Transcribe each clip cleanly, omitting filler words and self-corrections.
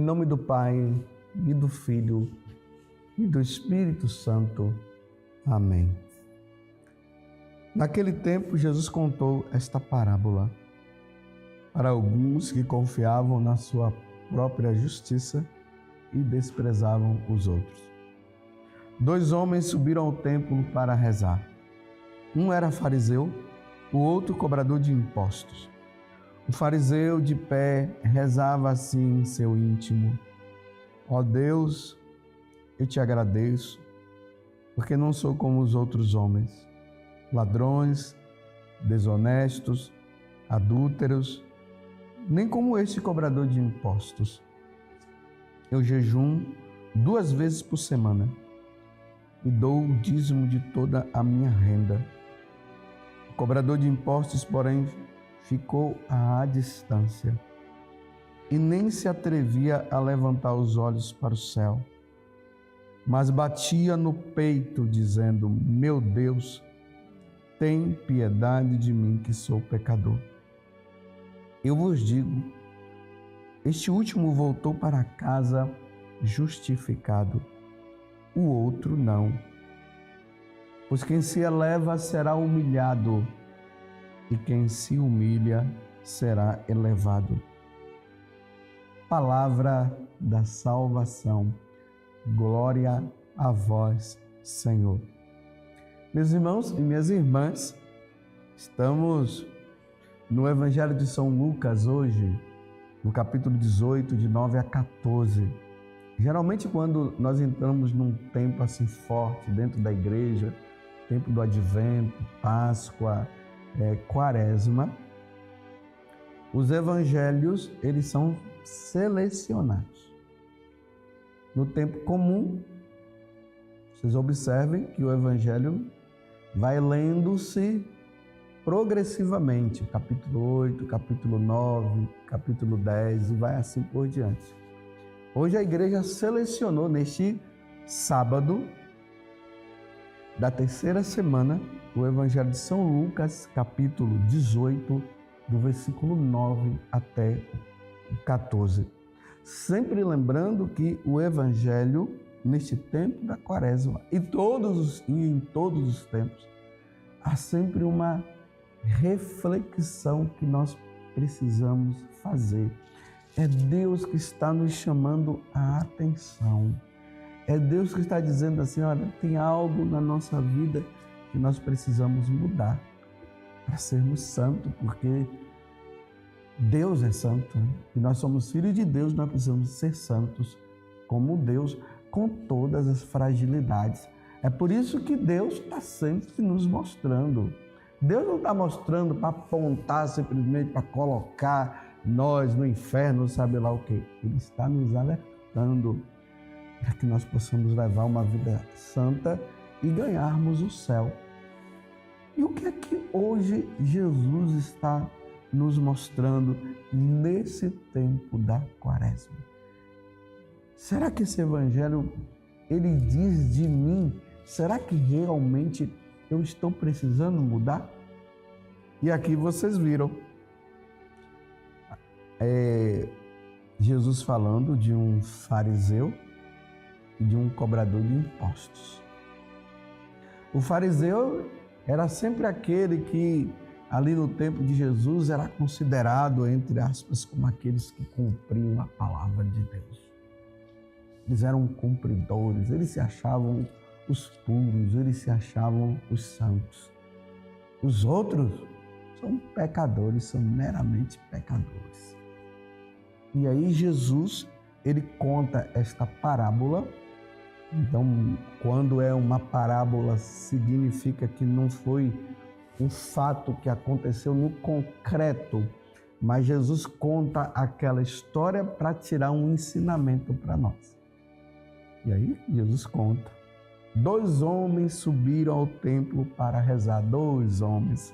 nome do Pai, e do Filho, e do Espírito Santo. Amém. Naquele tempo, Jesus contou esta parábola para alguns que confiavam na sua própria justiça e desprezavam os outros. 2 homens subiram ao templo para rezar. Um era fariseu, o outro cobrador de impostos. O fariseu, de pé, rezava assim em seu íntimo: ó Deus, eu te agradeço, porque não sou como os outros homens, ladrões, desonestos, adúlteros, nem como este cobrador de impostos. Eu jejum 2 vezes por semana e dou o dízimo de toda a minha renda. O cobrador de impostos, porém, ficou à distância e nem se atrevia a levantar os olhos para o céu, mas batia no peito, dizendo: meu Deus, tem piedade de mim, que sou pecador. Eu vos digo, este último voltou para casa justificado, o outro não. Pois quem se eleva será humilhado, e quem se humilha será elevado. Palavra da salvação. Glória a vós, Senhor. Meus irmãos e minhas irmãs, estamos no Evangelho de São Lucas hoje, no capítulo 18, de 9 a 14. Geralmente, quando nós entramos num tempo assim forte dentro da igreja, tempo do Advento, Páscoa, Quaresma, os evangelhos, eles são selecionados. No tempo comum, vocês observem que o evangelho vai lendo-se progressivamente, capítulo 8, capítulo 9, capítulo 10 e vai assim por diante. Hoje a igreja selecionou neste sábado da 3ª semana o Evangelho de São Lucas, capítulo 18, do versículo 9 até o 14. Sempre lembrando que o Evangelho, neste tempo da Quaresma, e em todos os tempos, há sempre uma reflexão que nós precisamos fazer. É Deus que está nos chamando a atenção. É Deus que está dizendo assim: olha, tem algo na nossa vida que nós precisamos mudar para sermos santos, porque Deus é santo, né? E nós somos filhos de Deus, nós precisamos ser santos como Deus, com todas as fragilidades. É por isso que Deus está sempre nos mostrando. Deus não está mostrando para apontar simplesmente, para colocar nós no inferno, sabe lá o quê. Ele está nos alertando para que nós possamos levar uma vida santa e ganharmos o céu. E o que é que hoje Jesus está nos mostrando nesse tempo da Quaresma? Será que esse evangelho, ele diz de mim, será que realmente eu estou precisando mudar? E aqui vocês viram Jesus falando de um fariseu e de um cobrador de impostos. O fariseu era sempre aquele que, ali no tempo de Jesus, era considerado, entre aspas, como aqueles que cumpriam a palavra de Deus. Eles eram cumpridores, eles se achavam os puros, eles se achavam os santos. Os outros são pecadores, são meramente pecadores. E aí Jesus, ele conta esta parábola. Então, quando é uma parábola, significa que não foi um fato que aconteceu no concreto, mas Jesus conta aquela história para tirar um ensinamento para nós. E aí Jesus conta: 2 homens subiram ao templo para rezar. 2 homens.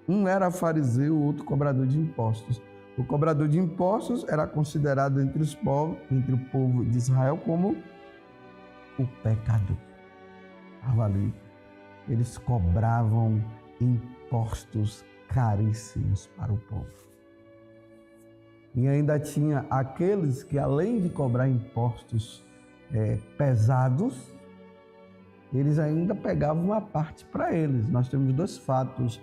Um era fariseu, o outro cobrador de impostos. O cobrador de impostos era considerado entre o povo de Israel como o pecador. Estava ali. Eles cobravam impostos caríssimos para o povo. E ainda tinha aqueles que, além de cobrar impostos pesados, eles ainda pegavam uma parte para eles. Nós temos 2 fatos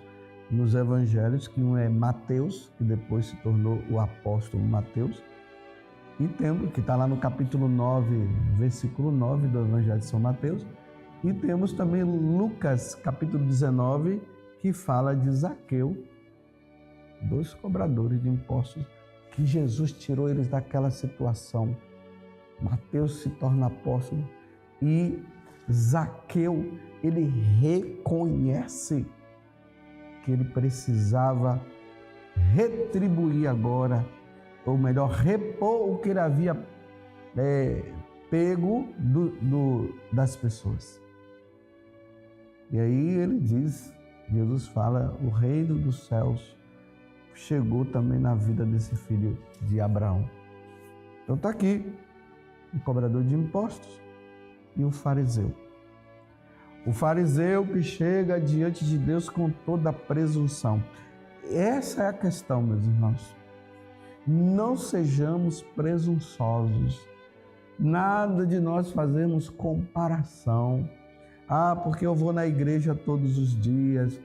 nos evangelhos, que um é Mateus, que depois se tornou o apóstolo Mateus, e temos, que está lá no capítulo 9, versículo 9 do evangelho de São Mateus, e temos também Lucas, capítulo 19, que fala de Zaqueu, 2 cobradores de impostos, que Jesus tirou eles daquela situação. Mateus se torna apóstolo e Zaqueu, ele reconhece que ele precisava retribuir agora, ou melhor, repor o que ele havia pego das pessoas. E aí ele diz, Jesus fala, o reino dos céus chegou também na vida desse filho de Abraão. Então está aqui o cobrador de impostos e o fariseu. O fariseu que chega diante de Deus com toda a presunção. Essa é a questão, meus irmãos. Não sejamos presunçosos. Nada de nós fazermos comparação. Porque eu vou na igreja todos os dias.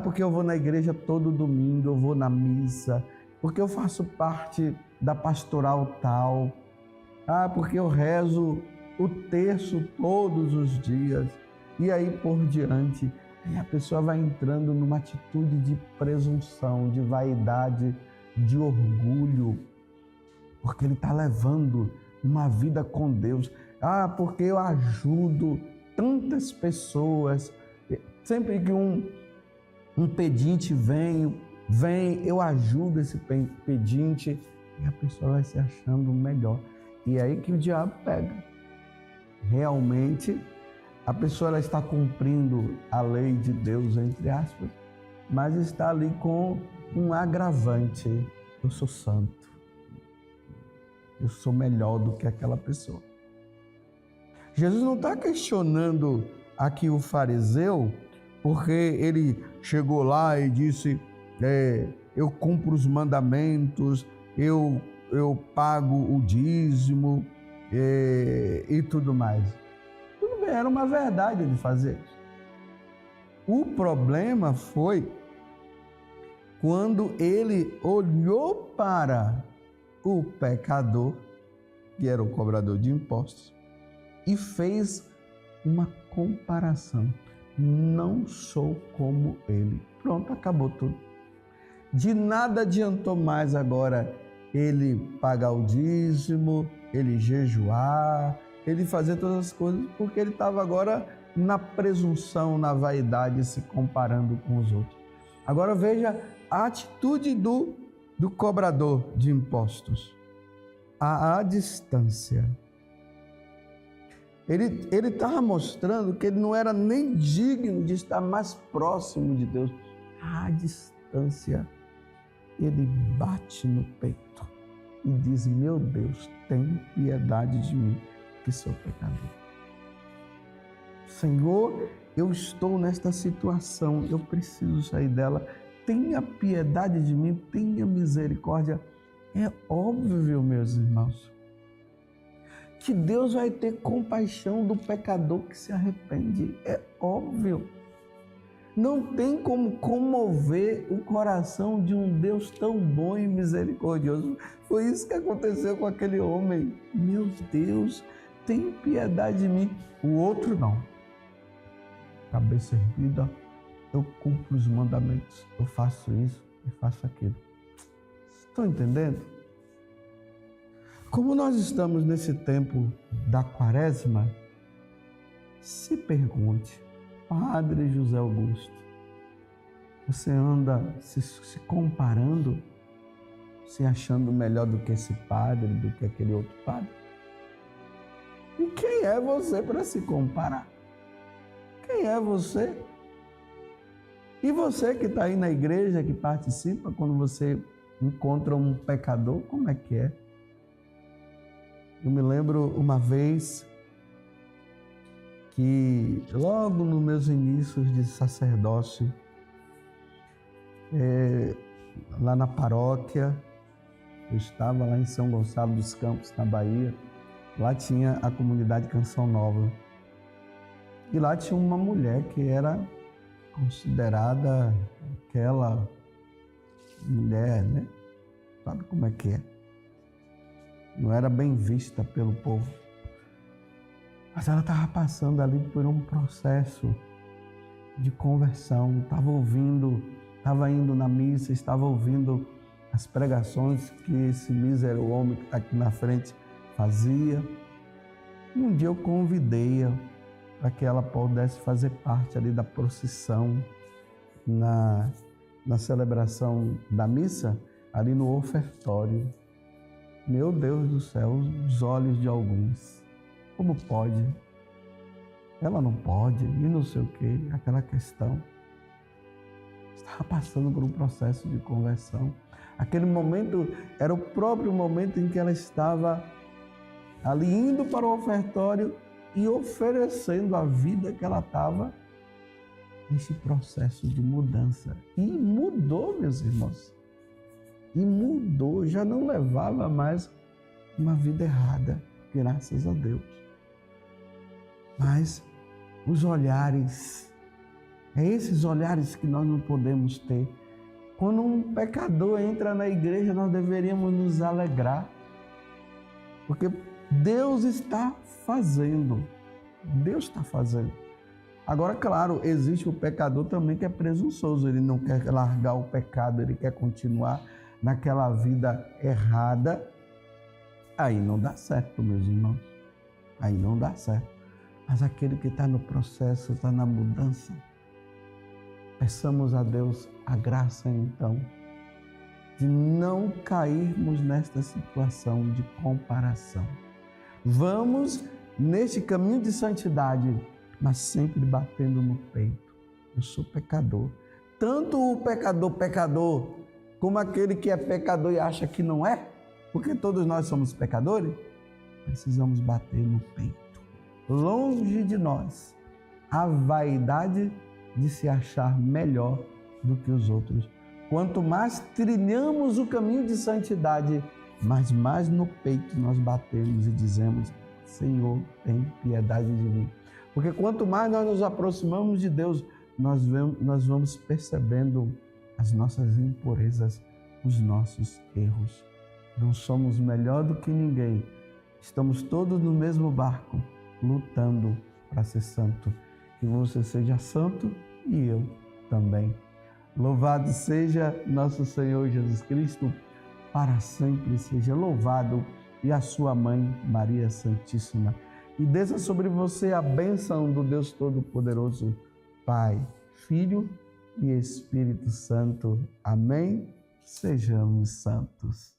Porque eu vou na igreja todo domingo, eu vou na missa. Porque eu faço parte da pastoral tal. Porque eu rezo o terço todos os dias. E aí por diante, a pessoa vai entrando numa atitude de presunção, de vaidade, de orgulho, porque ele está levando uma vida com Deus. Porque eu ajudo tantas pessoas, sempre que um pedinte vem, eu ajudo esse pedinte, e a pessoa vai se achando melhor. E é aí que o diabo pega. Realmente, a pessoa ela está cumprindo a lei de Deus, entre aspas, mas está ali com um agravante. Eu sou santo. Eu sou melhor do que aquela pessoa. Jesus não está questionando aqui o fariseu, porque ele chegou lá e disse, eu cumpro os mandamentos, eu pago o dízimo e tudo mais. Tudo bem, era uma verdade ele fazer isso. O problema foi quando ele olhou para o pecador, que era o cobrador de impostos, e fez uma comparação. Não sou como ele. Pronto, acabou tudo. De nada adiantou mais agora ele pagar o dízimo, ele jejuar, ele fazer todas as coisas, porque ele estava agora na presunção, na vaidade, se comparando com os outros. Agora veja a atitude do cobrador de impostos. A distância. Ele estava mostrando que ele não era nem digno de estar mais próximo de Deus. À distância, ele bate no peito e diz, meu Deus, tem piedade de mim, que sou pecador. Senhor, eu estou nesta situação, eu preciso sair dela. Tenha piedade de mim, tenha misericórdia. É óbvio, meus irmãos, que Deus vai ter compaixão do pecador que se arrepende. É óbvio. Não tem como comover o coração de um Deus tão bom e misericordioso. Foi isso que aconteceu com aquele homem. Meu Deus, tem piedade de mim. O outro não. Cabeça erguida, eu cumpro os mandamentos. Eu faço isso e faço aquilo. Estão entendendo? Como nós estamos nesse tempo da Quaresma, se pergunte, Padre José Augusto, você anda se comparando, se achando melhor do que esse padre, do que aquele outro padre? E quem é você para se comparar? Quem é você? E você que está aí na igreja, que participa, quando você encontra um pecador, como é que é? Eu me lembro uma vez que logo nos meus inícios de sacerdócio, lá na paróquia, Eu estava lá em São Gonçalo dos Campos, na Bahia. Lá tinha a comunidade Canção Nova. E lá tinha uma mulher que era considerada aquela mulher, né? Sabe como é que é? Não era bem vista pelo povo. Mas ela estava passando ali por um processo de conversão. Estava indo na missa, estava ouvindo as pregações que esse mísero homem que está aqui na frente fazia. E um dia eu convidei-a para que ela pudesse fazer parte ali da procissão na celebração da missa, ali no ofertório. Meu Deus do céu, os olhos de alguns. Como pode? Ela não pode, e não sei o quê, aquela questão. Estava passando por um processo de conversão. Aquele momento era o próprio momento em que ela estava ali indo para o ofertório e oferecendo a vida que ela estava nesse processo de mudança. E mudou, meus irmãos. E mudou, já não levava mais uma vida errada, graças a Deus. Mas os olhares, é esses olhares que nós não podemos ter. Quando um pecador entra na igreja, nós deveríamos nos alegrar, porque Deus está fazendo. Deus está fazendo. Agora, claro, existe o pecador também que é presunçoso, ele não quer largar o pecado, ele quer continuar naquela vida errada. Aí não dá certo, meus irmãos. Aí não dá certo. Mas aquele que está no processo, está na mudança, peçamos a Deus a graça, então, de não cairmos nesta situação de comparação. Vamos neste caminho de santidade, mas sempre batendo no peito. Eu sou pecador. Tanto o pecador, como aquele que é pecador e acha que não é, porque todos nós somos pecadores, precisamos bater no peito. Longe de nós a vaidade de se achar melhor do que os outros. Quanto mais trilhamos o caminho de santidade, mas mais no peito nós batemos e dizemos: Senhor, tem piedade de mim. Porque quanto mais nós nos aproximamos de Deus, nós vamos percebendo as nossas impurezas, os nossos erros. Não somos melhor do que ninguém. Estamos todos no mesmo barco, lutando para ser santo. Que você seja santo e eu também. Louvado seja nosso Senhor Jesus Cristo, para sempre seja louvado, e a sua mãe, Maria Santíssima. E desça sobre você a bênção do Deus Todo-Poderoso, Pai, Filho e Espírito Santo. Amém? Sejamos santos.